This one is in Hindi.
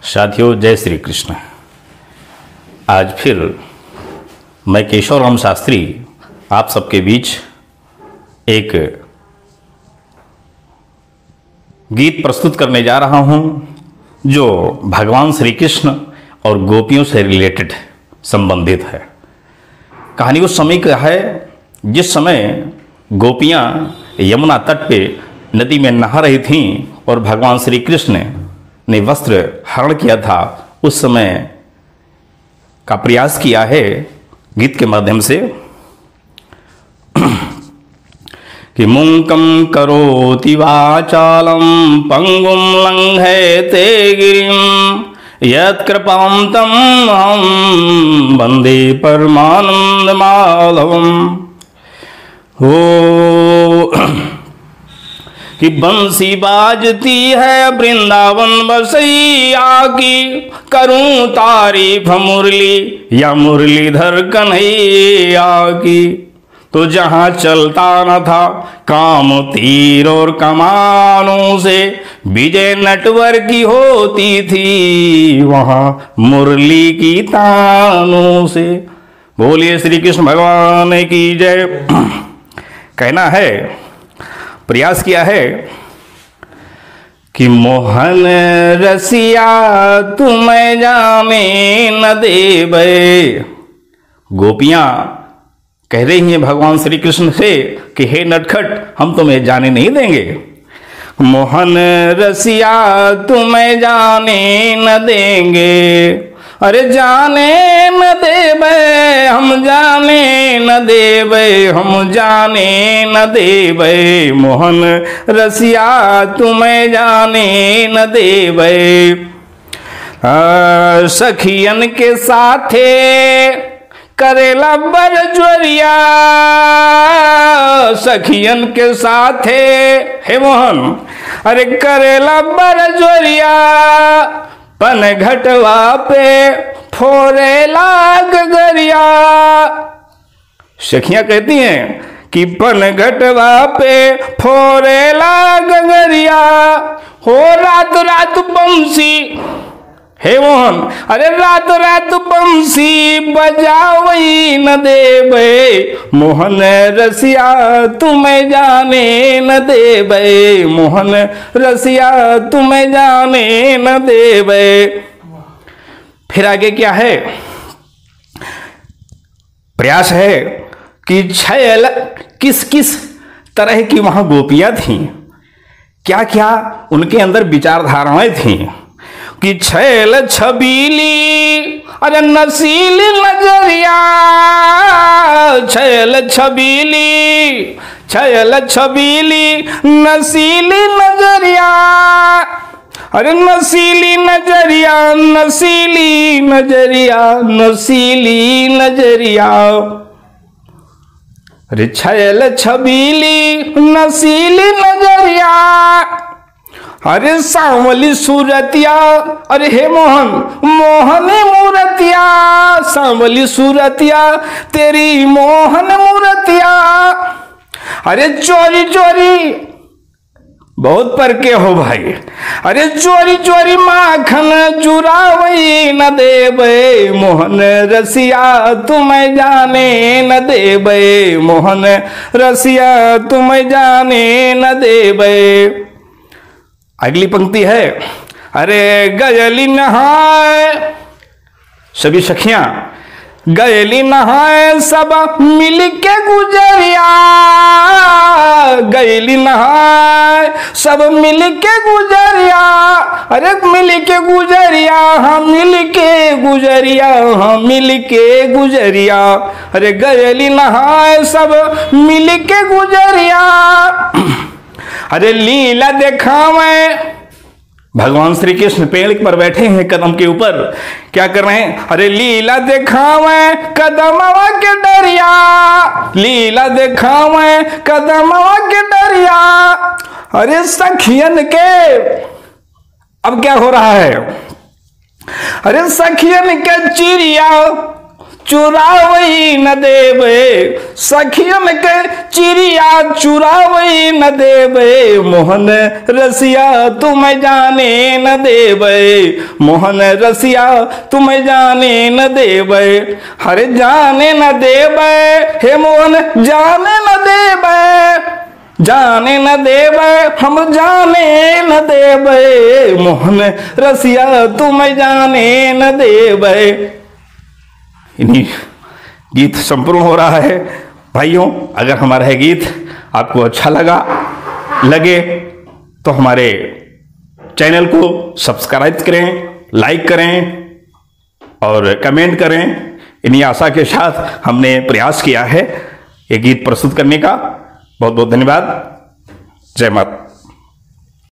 साथियों, जय श्री कृष्ण। आज फिर मैं केशव राम शास्त्री आप सबके बीच एक गीत प्रस्तुत करने जा रहा हूं जो भगवान श्री कृष्ण और गोपियों से रिलेटेड संबंधित है। कहानी उस समय का है जिस समय गोपियां यमुना तट पे नदी में नहा रही थीं और भगवान श्री कृष्ण ने वस्त्र हरण किया था। उस समय का प्रयास किया है गीत के माध्यम से कि मूकं करोति वाचालं पंगुं लंघयते गिरिं यत्कृपां तं अहं वन्दे परमानंद माधवम्। हो कि बंसी बाजती है वृंदावन बसैया की, करूं तारीफ मुरली या मुरलीधर कन्हैया की। तो जहां चलता न था काम तीर और कमानों से, विजय नटवर की होती थी वहां मुरली की तानों से। बोलिए श्री कृष्ण भगवान की जय। कहना है, प्रयास किया है कि मोहन रसिया तुम्हें जाने न देवे। गोपियां कह रही हैं भगवान श्री कृष्ण से कि हे नटखट, हम तुम्हें जाने नहीं देंगे। मोहन रसिया तुम्हें जाने न देंगे, अरे जाने न देवे हम, जाने न देवे हम, जाने न देवे। मोहन रसिया तुम्हें जाने न देवे। सखियन के साथे करेला बरजोरिया, सखियन के साथे हे मोहन अरे करेला बरजोरिया। पन घटवा पे फोरेला गगरिया। सखियां कहती हैं कि पन घटवा पे फोरेला गगरिया। हो रात रात बंसी हे मोहन, अरे रात रात बंसी बजावई न देवे। मोहन रसिया तुम्हें जाने न देवे, मोहन रसिया तुम्हें जाने न देवे। फिर आगे क्या है? प्रयास है कि छैल किस किस तरह की वहां गोपियां थीं, क्या क्या उनके अंदर विचारधाराएं थीं। कि छैल छबीली अरे नसीली नजरिया, छैल छबीली, छैल छबीली नसीली नजरिया। अरे नसीली नजरिया, नसीली नजरिया, नसीली नजरिया। अरे छैल छबीली नसीली नजरिया। अरे सांवली सूरतिया, अरे हे मोहन मोहनी मूरतिया। सांवली सूरतिया तेरी मोहन मूरतिया। अरे चोरी चोरी बहुत पर के हो भाई, अरे चोरी चोरी माखन चुरावई न देवे। मोहन रसिया तुम्हें जाने न देवे, मोहन रसिया तुम्हें जाने न देवे। अगली पंक्ति है, अरे गयली नहाए, सभी सखियां गयली नहाए सब मिल के गुजरिया। गयली नहाए सब मिल के गुजरिया। अरे मिल के गुजरिया, हाँ मिल के गुजरिया, हाँ मिल के गुजरिया। अरे गयली नहाए सब मिल के गुजरिया। अरे लीला दिखावे, भगवान श्री कृष्ण पेड़ पर बैठे हैं कदम के ऊपर, क्या कर रहे हैं? अरे लीला दिखावे कदमवा के डरिया, लीला दिखावे कदमवा के डरिया। अरे सखियन के अब क्या हो रहा है? अरे सखियन के चिड़िया चुरावई न देवे, सखियन के चिड़िया चुरावई न देवे, मोहन रसिया तुम्हें जाने न देवे, मोहन रसिया तुम्हें जाने न देवे, हरे जाने न देवे, हे मोहन जाने न देवे, जाने न देवे, हम जाने न देवे, मोहन रसिया तुम्हें जाने न देवे। इन्हीं गीत संपूर्ण हो रहा है। भाइयों, अगर हमारा यह गीत आपको अच्छा लगे तो हमारे चैनल को सब्सक्राइब करें, लाइक करें और कमेंट करें। इन्हीं आशा के साथ हमने प्रयास किया है ये गीत प्रस्तुत करने का। बहुत बहुत धन्यवाद। जय माता।